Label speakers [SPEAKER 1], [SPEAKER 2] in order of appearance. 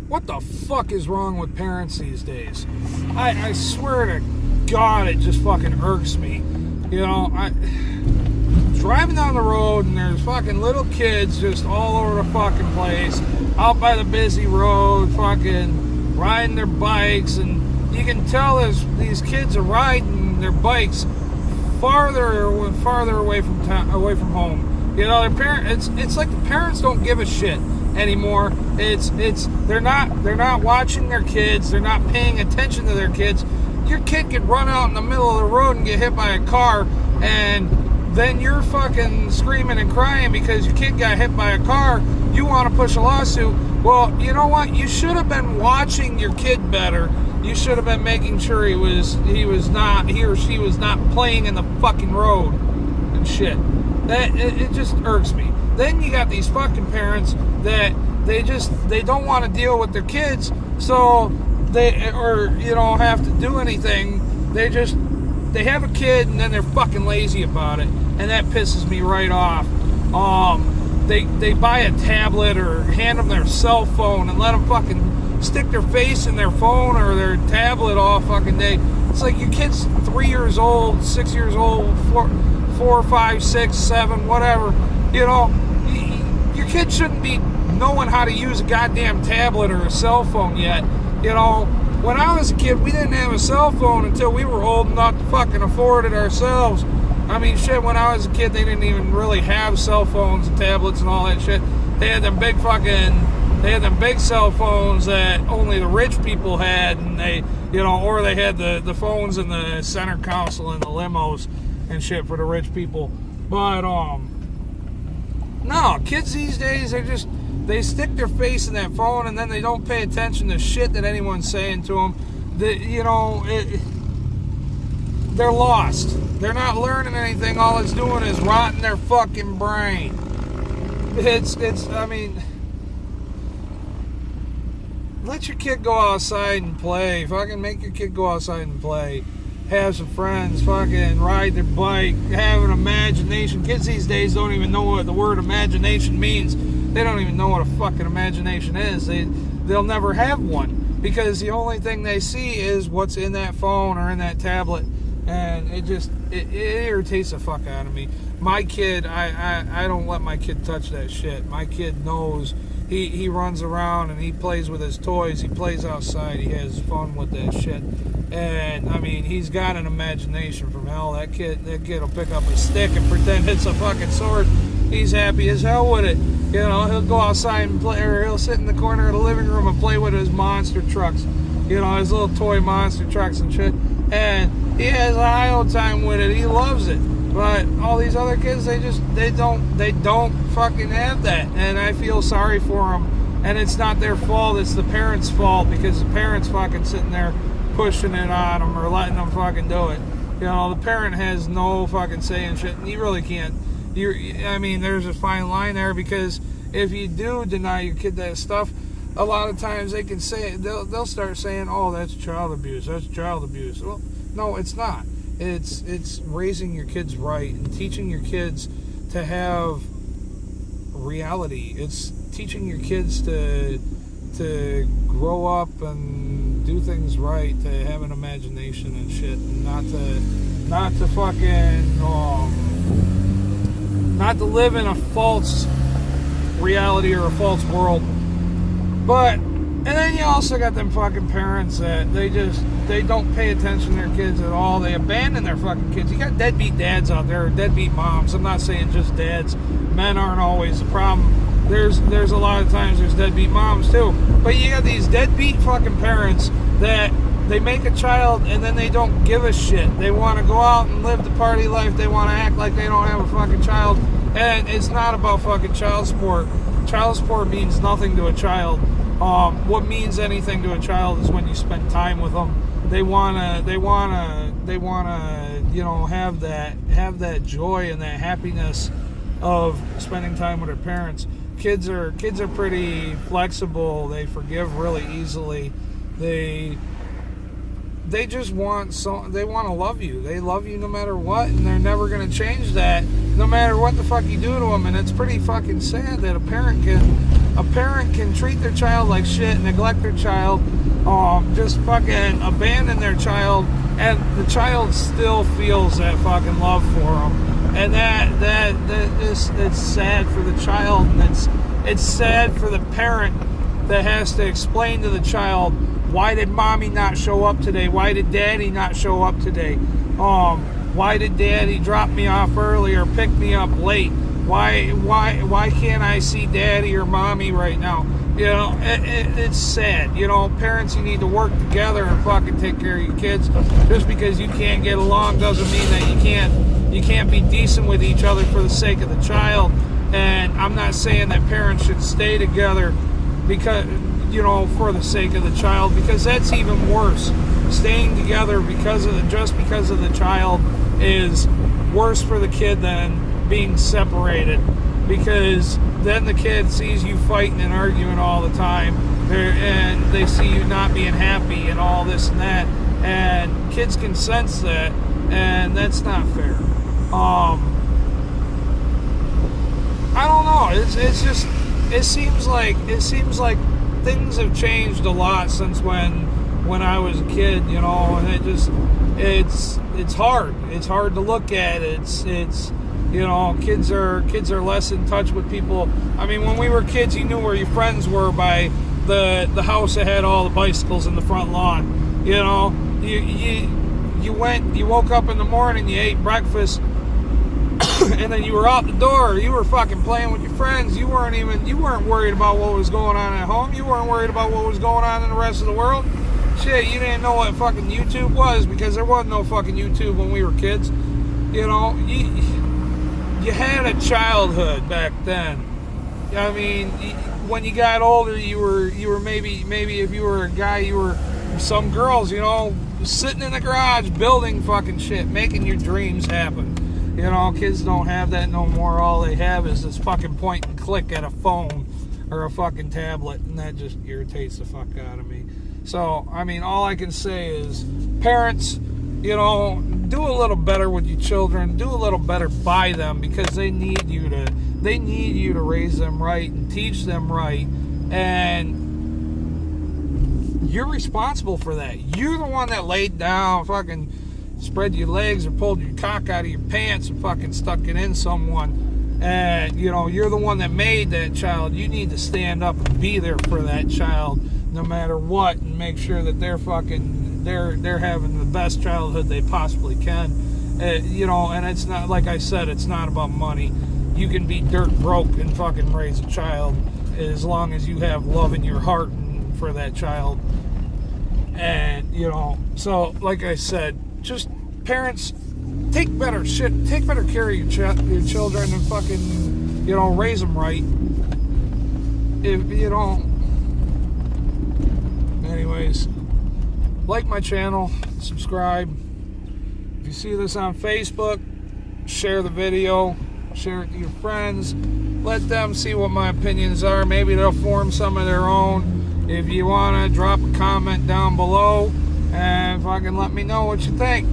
[SPEAKER 1] What the fuck is wrong with parents these days? I swear to God, it just fucking irks me. You know, driving down the road and there's fucking little kids just all over the fucking place, out by the busy road, fucking riding their bikes, and you can tell these kids are riding their bikes farther away from home. You know, their parents. It's like the parents don't give a shit anymore. They're not watching their kids. They're not paying attention to their kids. Your kid could run out in the middle of the road and get hit by a car, and then you're fucking screaming and crying because your kid got hit by a car. You want to push a lawsuit. Well, you know what? You should have been watching your kid better. You should have been making sure he or she was not playing in the fucking road and shit. It just irks me. Then you got these fucking parents that they don't want to deal with their kids, so they have to do anything. They have a kid and then they're fucking lazy about it, and that pisses me right off. They buy a tablet or hand them their cell phone and let them fucking stick their face in their phone or their tablet all fucking day. It's like your kid's 3 years old, 6 years old, 4, 5, 6, 7, whatever. You know, your kid shouldn't be knowing how to use a goddamn tablet or a cell phone yet. You know, when I was a kid, we didn't have a cell phone until we were old enough to fucking afford it ourselves. I mean, shit, when I was a kid, they didn't even really have cell phones and tablets and all that shit. They had them big cell phones that only the rich people had, and or they had the phones in the center console and the limos and shit for the rich people. But, no, kids these days, they stick their face in that phone and then they don't pay attention to shit that anyone's saying to them. They're lost. They're not learning anything. All it's doing is rotting their fucking brain. Let your kid go outside and play. Fucking make your kid go outside and play. Have some friends, fucking ride their bike, have an imagination. Kids these days don't even know what the word imagination means. They don't even know what a fucking imagination is. They'll never have one because the only thing they see is what's in that phone or in that tablet, and it irritates the fuck out of me. My kid, I don't let my kid touch that shit. My kid knows. He runs around and he plays with his toys. He plays outside. He has fun with that shit. And, I mean, he's got an imagination from hell. That kid will pick up a stick and pretend it's a fucking sword. He's happy as hell with it. You know, he'll go outside and play, or he'll sit in the corner of the living room and play with his monster trucks. You know, his little toy monster trucks and shit. And he has a high old time with it. He loves it. But all these other kids, they don't fucking have that. And I feel sorry for them. And it's not their fault. It's the parents' fault, because the parents fucking sitting there pushing it on them or letting them fucking do it. You know, the parent has no fucking say in shit. And you really can't. There's a fine line there, because if you do deny your kid that stuff, a lot of times they can say, they'll start saying, oh, that's child abuse. That's child abuse. Well, no, it's not. It's raising your kids right and teaching your kids to have reality. It's teaching your kids to grow up and do things right, to have an imagination and shit, and not to fucking not to live in a false reality or a false world. But and then you also got them fucking parents that they don't pay attention to their kids at all. They abandon their fucking kids. You got deadbeat dads out there, or deadbeat moms. I'm not saying just dads. Men aren't always the problem. There's a lot of times there's deadbeat moms too. But you got these deadbeat fucking parents that they make a child and then they don't give a shit. They want to go out and live the party life. They want to act like they don't have a fucking child. And it's not about fucking child support. Child support means nothing to a child. What means anything to a child is when you spend time with them. They wanna, have that joy and that happiness of spending time with their parents. Kids are pretty flexible. They forgive really easily. They just want they want to love you. They love you no matter what, and they're never going to change that, no matter what the fuck you do to them. And it's pretty fucking sad that a parent a parent can treat their child like shit, neglect their child, just fucking abandon their child, and the child still feels that fucking love for them, and that is, it's sad for the child, and it's sad for the parent that has to explain to the child, why did mommy not show up today? Why did daddy not show up today? Why did daddy drop me off early or pick me up late? Why can't I see daddy or mommy right now? You know, it's sad. You know, parents, you need to work together and fucking take care of your kids. Just because you can't get along doesn't mean that you can't be decent with each other for the sake of the child. And I'm not saying that parents should stay together because, you know, for the sake of the child, because that's even worse. Staying together just because of the child is worse for the kid than being separated, because then the kid sees you fighting and arguing all the time, and they see you not being happy and all this and that, and kids can sense that, and that's not fair. I don't know. It's just, it seems like things have changed a lot since when I was a kid, you know, and it's hard. It's hard to look at. It's you know, kids are less in touch with people. I mean, when we were kids, you knew where your friends were by the house that had all the bicycles in the front lawn. You know, you woke up in the morning, you ate breakfast, and then you were out the door. You were fucking playing with your friends. You weren't worried about what was going on at home. You weren't worried about what was going on in the rest of the world. Shit, you didn't know what fucking YouTube was, because there wasn't no fucking YouTube when we were kids. You know, you had a childhood back then. I mean, when you got older, you were maybe if you were a guy, you were some girls, you know, sitting in the garage building fucking shit, making your dreams happen. You know, kids don't have that no more. All they have is this fucking point and click at a phone or a fucking tablet, and that just irritates the fuck out of me. So, I mean, all I can say is, parents, you know, do a little better with your children. Do a little better by them, because they need you to raise them right and teach them right. And you're responsible for that. You're the one that laid down, fucking spread your legs or pulled your cock out of your pants and fucking stuck it in someone. And, you know, you're the one that made that child. You need to stand up and be there for that child no matter what, and make sure that they're having the best childhood they possibly can. You know, and it's not, like I said, it's not about money. You can be dirt broke and fucking raise a child as long as you have love in your heart for that child. And, you know, so like I said, just parents, take better care of your children, and fucking, you know, raise them right. If you don't, anyways, like my channel, subscribe. If you see this on Facebook, share the video, share it to your friends, let them see what my opinions are. Maybe they'll form some of their own. If you want to, drop a comment down below and fucking let me know what you think.